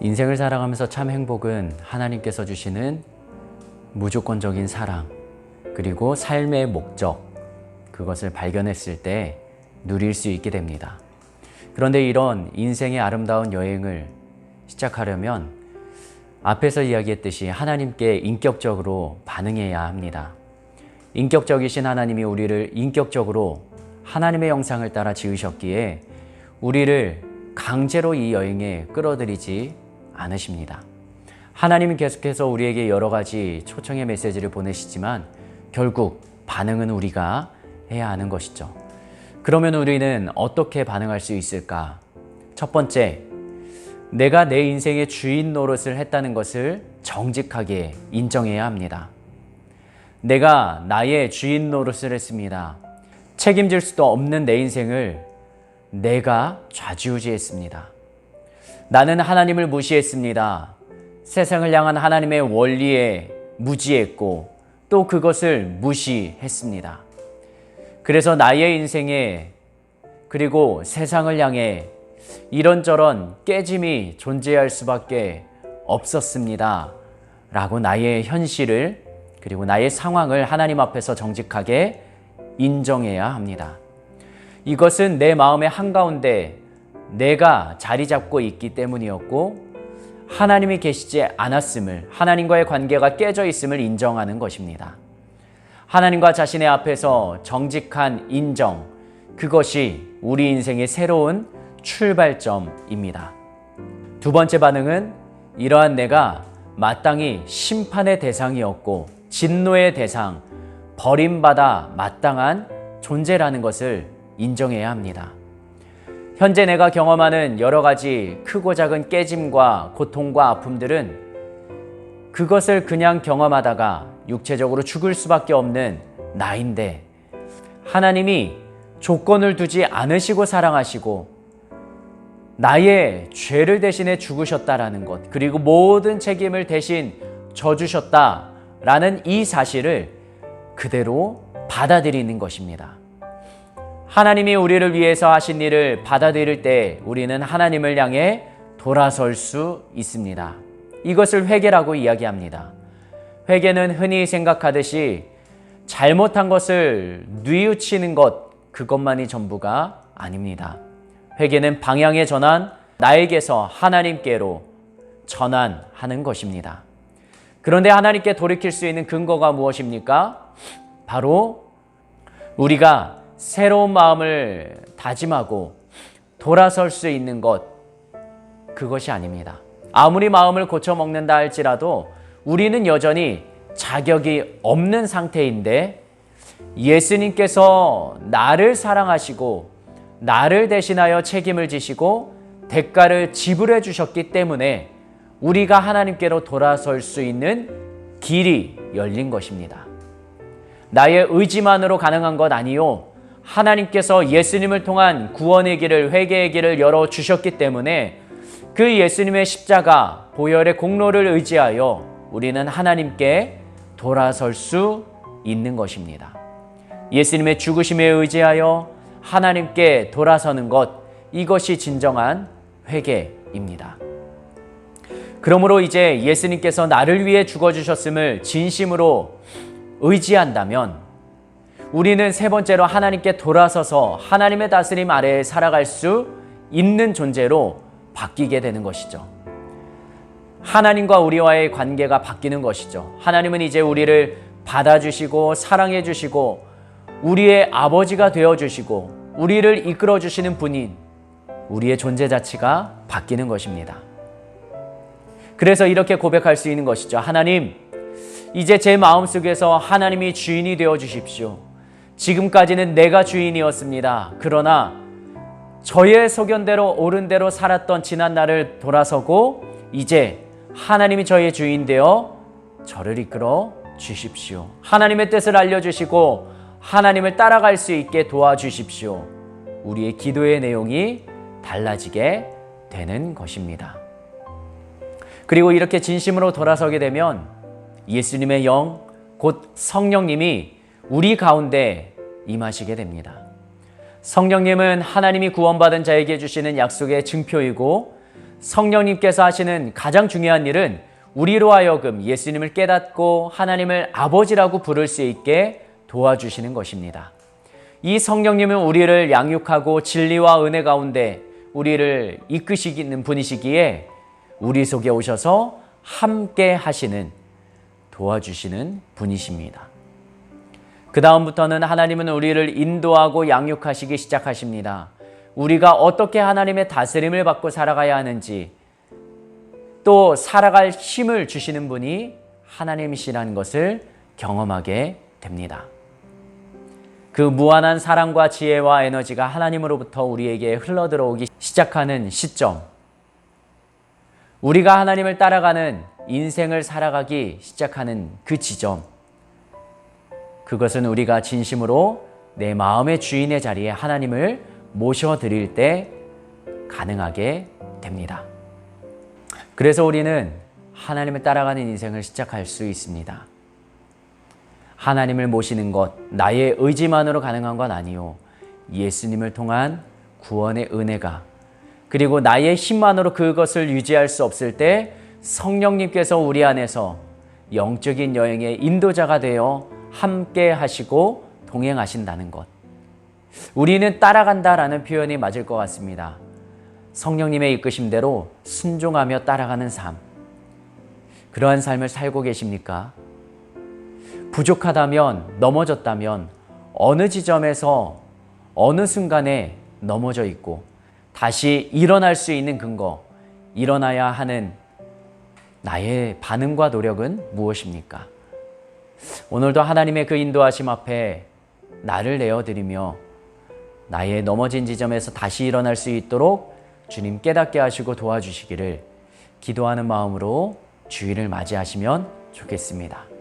인생을 살아가면서 참 행복은 하나님께서 주시는 무조건적인 사랑, 그리고 삶의 목적, 그것을 발견했을 때 누릴 수 있게 됩니다. 그런데 이런 인생의 아름다운 여행을 시작하려면 앞에서 이야기했듯이 하나님께 인격적으로 반응해야 합니다. 인격적이신 하나님이 우리를 인격적으로 하나님의 형상을 따라 지으셨기에 우리를 강제로 이 여행에 끌어들이지 않으십니다. 하나님은 계속해서 우리에게 여러 가지 초청의 메시지를 보내시지만 결국 반응은 우리가 해야 하는 것이죠. 그러면 우리는 어떻게 반응할 수 있을까? 첫 번째, 내가 내 인생의 주인 노릇을 했다는 것을 정직하게 인정해야 합니다. 내가 나의 주인 노릇을 했습니다. 책임질 수도 없는 내 인생을 내가 좌지우지했습니다. 나는 하나님을 무시했습니다. 세상을 향한 하나님의 원리에 무지했고 또 그것을 무시했습니다. 그래서 나의 인생에 그리고 세상을 향해 이런저런 깨짐이 존재할 수밖에 없었습니다. 라고 나의 현실을 그리고 나의 상황을 하나님 앞에서 정직하게 인정해야 합니다. 이것은 내 마음의 한가운데 내가 자리 잡고 있기 때문이었고 하나님이 계시지 않았음을, 하나님과의 관계가 깨져 있음을 인정하는 것입니다. 하나님과 자신의 앞에서 정직한 인정, 그것이 우리 인생의 새로운 출발점입니다. 두 번째 반응은 이러한 내가 마땅히 심판의 대상이었고 진노의 대상, 버림받아 마땅한 존재라는 것을 인정해야 합니다. 현재 내가 경험하는 여러 가지 크고 작은 깨짐과 고통과 아픔들은 그것을 그냥 경험하다가 육체적으로 죽을 수밖에 없는 나인데 하나님이 조건을 두지 않으시고 사랑하시고 나의 죄를 대신해 죽으셨다라는 것, 그리고 모든 책임을 대신 져주셨다라는 이 사실을 그대로 받아들이는 것입니다. 하나님이 우리를 위해서 하신 일을 받아들일 때 우리는 하나님을 향해 돌아설 수 있습니다. 이것을 회개라고 이야기합니다. 회개는 흔히 생각하듯이 잘못한 것을 뉘우치는 것, 그것만이 전부가 아닙니다. 회개는 방향의 전환, 나에게서 하나님께로 전환하는 것입니다. 그런데 하나님께 돌이킬 수 있는 근거가 무엇입니까? 바로 우리가 새로운 마음을 다짐하고 돌아설 수 있는 것, 그것이 아닙니다. 아무리 마음을 고쳐먹는다 할지라도 우리는 여전히 자격이 없는 상태인데 예수님께서 나를 사랑하시고 나를 대신하여 책임을 지시고 대가를 지불해 주셨기 때문에 우리가 하나님께로 돌아설 수 있는 길이 열린 것입니다. 나의 의지만으로 가능한 것 아니요, 하나님께서 예수님을 통한 구원의 길을, 회개의 길을 열어주셨기 때문에 그 예수님의 십자가, 보혈의 공로를 의지하여 우리는 하나님께 돌아설 수 있는 것입니다. 예수님의 죽으심에 의지하여 하나님께 돌아서는 것, 이것이 진정한 회개입니다. 그러므로 이제 예수님께서 나를 위해 죽어주셨음을 진심으로 의지한다면 우리는 세 번째로 하나님께 돌아서서 하나님의 다스림 아래에 살아갈 수 있는 존재로 바뀌게 되는 것이죠. 하나님과 우리와의 관계가 바뀌는 것이죠. 하나님은 이제 우리를 받아주시고 사랑해 주시고 우리의 아버지가 되어주시고 우리를 이끌어 주시는 분인 우리의 존재 자체가 바뀌는 것입니다. 그래서 이렇게 고백할 수 있는 것이죠. 하나님, 이제 제 마음속에서 하나님이 주인이 되어 주십시오. 지금까지는 내가 주인이었습니다. 그러나 저의 소견대로 옳은 대로 살았던 지난 날을 돌아서고 이제 하나님이 저의 주인 되어 저를 이끌어 주십시오. 하나님의 뜻을 알려주시고 하나님을 따라갈 수 있게 도와주십시오. 우리의 기도의 내용이 달라지게 되는 것입니다. 그리고 이렇게 진심으로 돌아서게 되면 예수님의 영, 곧 성령님이 우리 가운데 임하시게 됩니다. 성령님은 하나님이 구원받은 자에게 주시는 약속의 증표이고 성령님께서 하시는 가장 중요한 일은 우리로 하여금 예수님을 깨닫고 하나님을 아버지라고 부를 수 있게 도와주시는 것입니다. 이 성령님은 우리를 양육하고 진리와 은혜 가운데 우리를 이끄시는 분이시기에 우리 속에 오셔서 함께 하시는, 도와주시는 분이십니다. 그 다음부터는 하나님은 우리를 인도하고 양육하시기 시작하십니다. 우리가 어떻게 하나님의 다스림을 받고 살아가야 하는지, 또 살아갈 힘을 주시는 분이 하나님이시라는 것을 경험하게 됩니다. 그 무한한 사랑과 지혜와 에너지가 하나님으로부터 우리에게 흘러들어오기 시작하는 시점, 우리가 하나님을 따라가는 인생을 살아가기 시작하는 그 지점, 그것은 우리가 진심으로 내 마음의 주인의 자리에 하나님을 모셔드릴 때 가능하게 됩니다. 그래서 우리는 하나님을 따라가는 인생을 시작할 수 있습니다. 하나님을 모시는 것, 나의 의지만으로 가능한 건 아니요. 예수님을 통한 구원의 은혜가, 그리고 나의 힘만으로 그것을 유지할 수 없을 때 성령님께서 우리 안에서 영적인 여행의 인도자가 되어 함께 하시고 동행하신다는 것. 우리는 따라간다라는 표현이 맞을 것 같습니다. 성령님의 이끄심대로 순종하며 따라가는 삶. 그러한 삶을 살고 계십니까? 부족하다면, 넘어졌다면 어느 지점에서 어느 순간에 넘어져 있고 다시 일어날 수 있는 근거, 일어나야 하는 나의 반응과 노력은 무엇입니까? 오늘도 하나님의 그 인도하심 앞에 나를 내어드리며 나의 넘어진 지점에서 다시 일어날 수 있도록 주님 깨닫게 하시고 도와주시기를 기도하는 마음으로 주일을 맞이하시면 좋겠습니다.